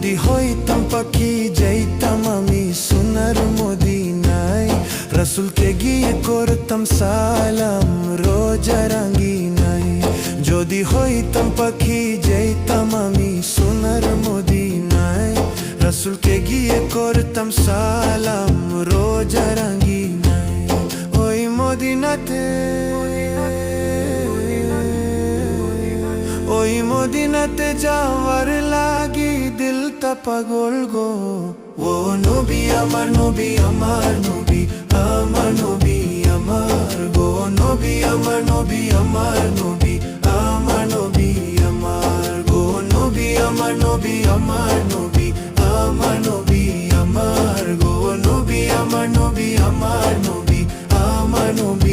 যদি হইতাম পাখি যাইতাম আমি সোনার মদিনায়, রাসূলকে গিয়ে করতাম সালাম রোজা রাঙ্গিনায়। যদি হইতাম পাখি যাইতাম আমি সোনার মদিনায়, রাসূলকে গিয়ে করতাম সালাম রোজা রাঙ্গিনায়। ওই মদিনাতে, ওই মদিনাতে যাওয়ার লাগি দিলটা পাগল গো। ও নবী আমার নবী আমার নবী আমার নবী আমার গো, নবী আমার নবী আমার নবী আমার নবী আমার গো, নবী আমার নবী আমার নবী আমার নবী আমার গো, নবী আমার নবী আমার নবী আমার নবী।